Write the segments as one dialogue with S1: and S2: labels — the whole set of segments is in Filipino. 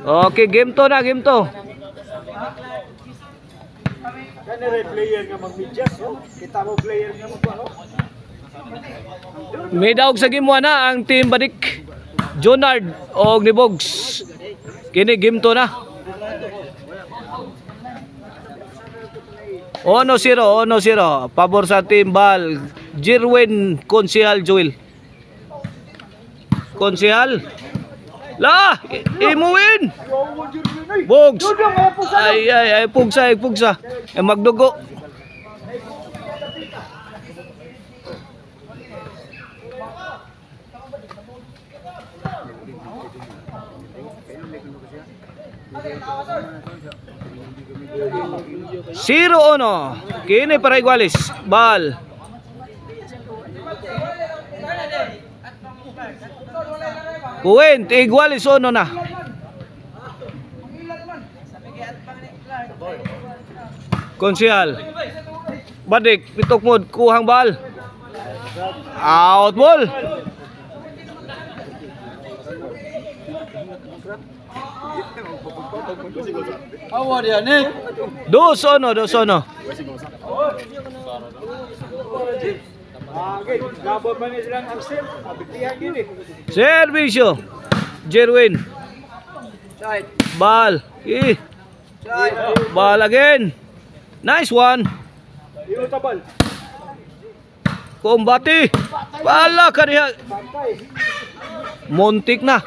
S1: Okay, game to na, game to.
S2: Player nga mag-midjas, kita mo player nga mag-ano.
S1: May daog sa game 1 na ang team Badik, Jonard o ni Bogs. Kini game to na. 1-0, pabor sa team Bal. Jerwin, Konsehal Joel. Konsehal. La, imuwin. Bogs. Ay, pugsa. Magdugo. Zero ono. Kini para igualis. Bal. Kuwent, igualis ono na. Konsehal. Badik, pitok mod, kuhang bal. Out ball.
S2: Awa dia ni.
S1: 2-1.
S2: Gabon pa ni silang absent. Abitihan gini.
S1: Servisyo. Jerwin.
S2: Side.
S1: Bal. Bal again. Nice one.
S2: Iyo tabal.
S1: Kombati. Pala kaniya. Muntik na.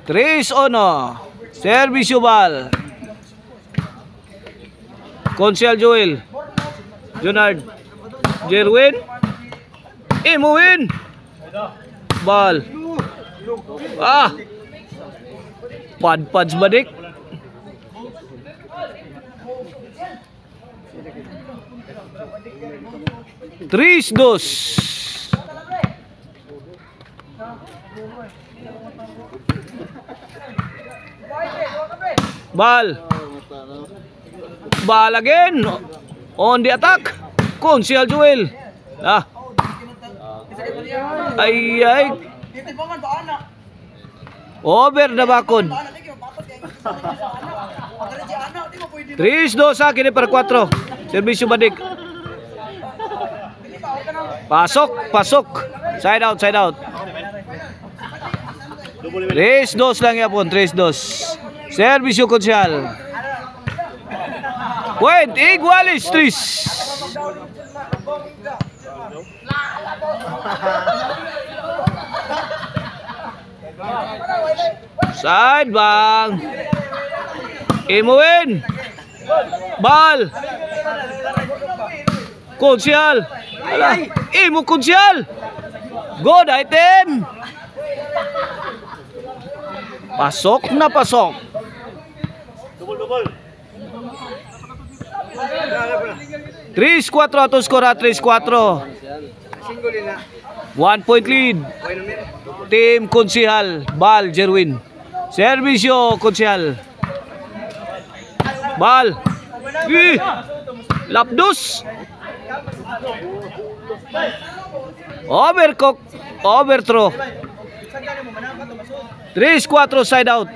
S1: Tres ono. Servisyo bal. Konsehal Joel. Jonard. Jerwin. Imuwin. Bal. Pads Badik. Tris dos. Bal. Bal again. On the attack. Konsehal Joel. Ay. Over na bakod. 3-2 kini per 4. Servisyo Badik. Pasok. Side out. 3-2 lang yapon, 3-2. Servisyo Konsehal. Wait, igualis 3. Side bang. Imuwin. Bal. Konsehal. Imu Konsehal. Good item. Pasok. 3-4 atau skor 3-4. 1 point lead. Team Konsehal. Bal Jerwin. Servisyo Konsehal. Bal. Lapdos. Overcook. Overthrow. 3-4 side out.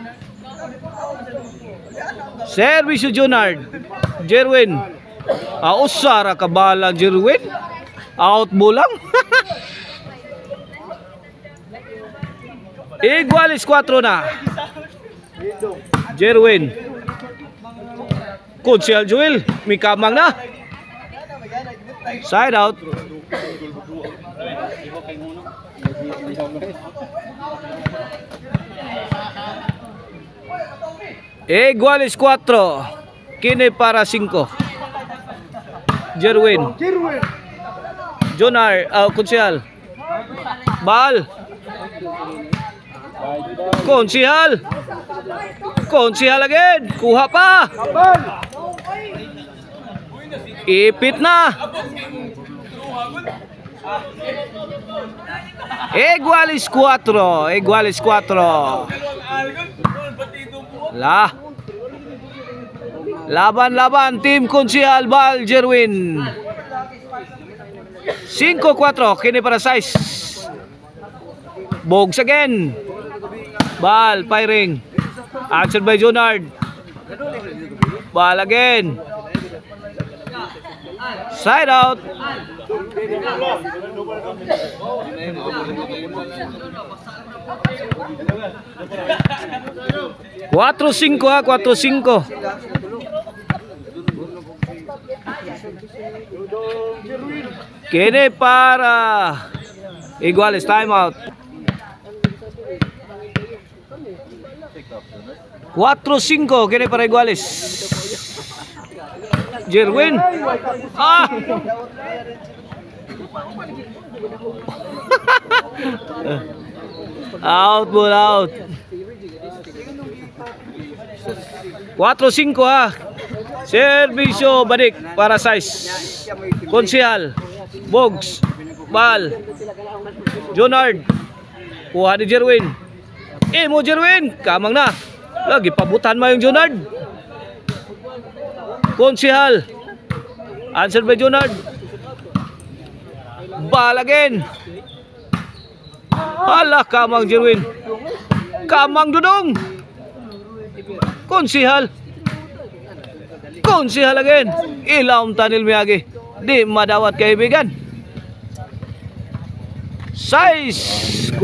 S1: Servisyo Jonard. Jerwin. Usara kabala Jerwin. Out bulang. Igualis 4 na. Jerwin. Konsehal Joel. May kamang na. Side out. Igualis 4. Kini para 5. Jerwin. Jonard. Konsehal. Bal. Konsehal. Konsehal again. Kuha pa. Ipit na. Igualis 4. Laban Team Konsehal Bal Jerwin. 5-4 kini para size. Bogs again. Ball firing. Answered by Junard. Ball again. Side out. 4-5 ha, 4-5. Kini para Iguales, time out. 4-5 kini para Iguales. Jerwin. Ah. Out, ball out. 4-5 ha. Servisyo balik para size. Konsihal. Bogs. Bal. Junard. Kuha ni Jerwin. Mo Jerwin. Kamang na. Lagi pabutan mo yung Junard. Konsihal. Answer by Junard. Bal again. Hala, kamang Jerwin. Kamang Dudong. Konsihal. Konsihal again. Ilaw Tanil Miyagi. Di madawat kaibigan. 6-4.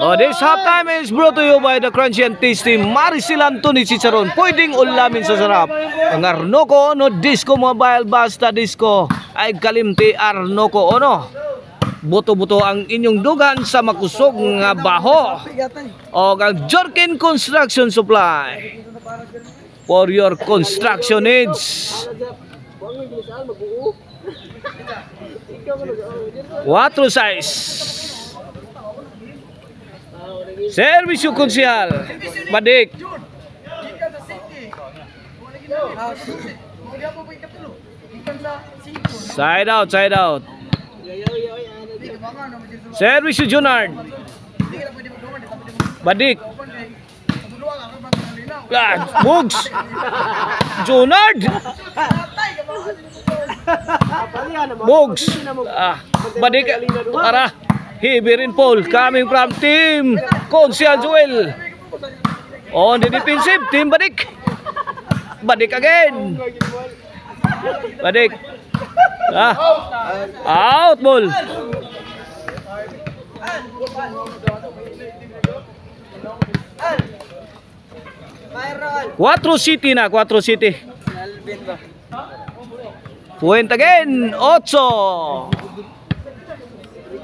S1: Oh, this halftime is brought to you by the crunchy and tasty Maricel Antony Chicharon. Pwedeng ulamin sa sarap. Ang Arnoco Ono Disco Mobile, basta disco ay kalimti Arnoco Ono. Buto-buto ang inyong dugan sa makusog nga baho. O ang Jorkin Construction Supply for your construction needs. 4-6. Servisyo Konsihal. Badik. Side out, side out. Servisyo Junard. Badik. Bugs. Junard. Bugs. Badik. Para. Hibirin Paul coming from team Konsihal Joel. On the defensive, team Badik. Badik again. Badik. Out ball. 4 City na, 4 City. Point again, 8.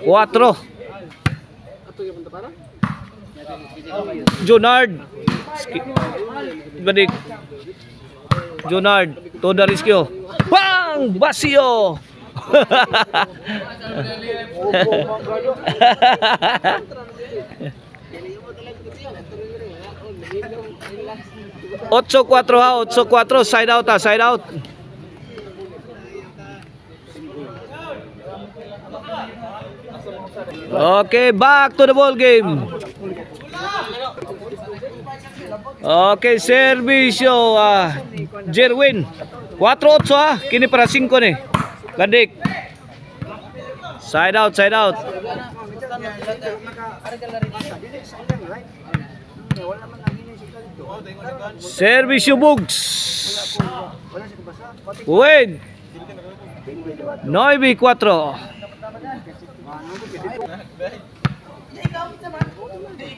S1: 4. Junard. Badik. Junard. Toda riskyo. Bang! Basio. Otso 4 ha, 8-4, side out ha, side out. Okay, back to the ball game. Okay, servisyo Jerwin. 4-8 ha, kini para 5 ni. Badik. Side out, side out. Servisyo Bugs. Wait. 9-4.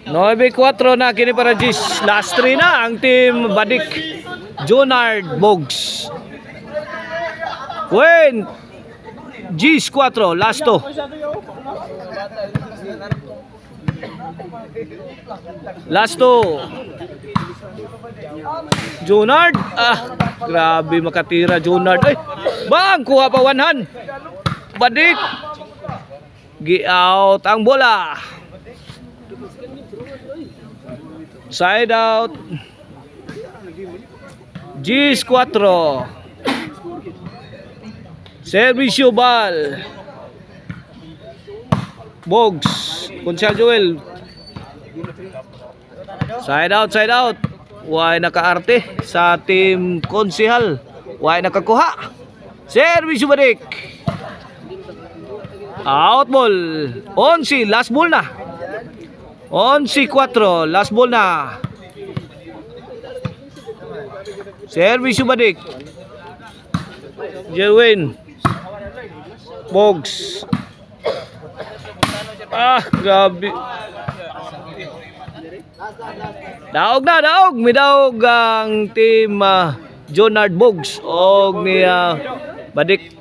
S1: 9-4 na kini para Gis. Last 3 na ang team Badik. Junard Bugs. Wait. Gis 4, last 2. Last 2. Junard. Grabe makatira Junard. Ay, bang kuha pa 1 Badik. Gi-out ang bola. Side out. Gis 4. Servisyo ball. Bogs. Konsihal Joel. Side out, side out. Way nakaarte sa team Konsihal. Way nakakuha. Service balik. Out ball. 11, last ball na. 11-4, last ball na. Service balik. Jerwin. Bogs. Grabe. Daog na, daog. May daog ang team Jonard Bogs. Og ni Badik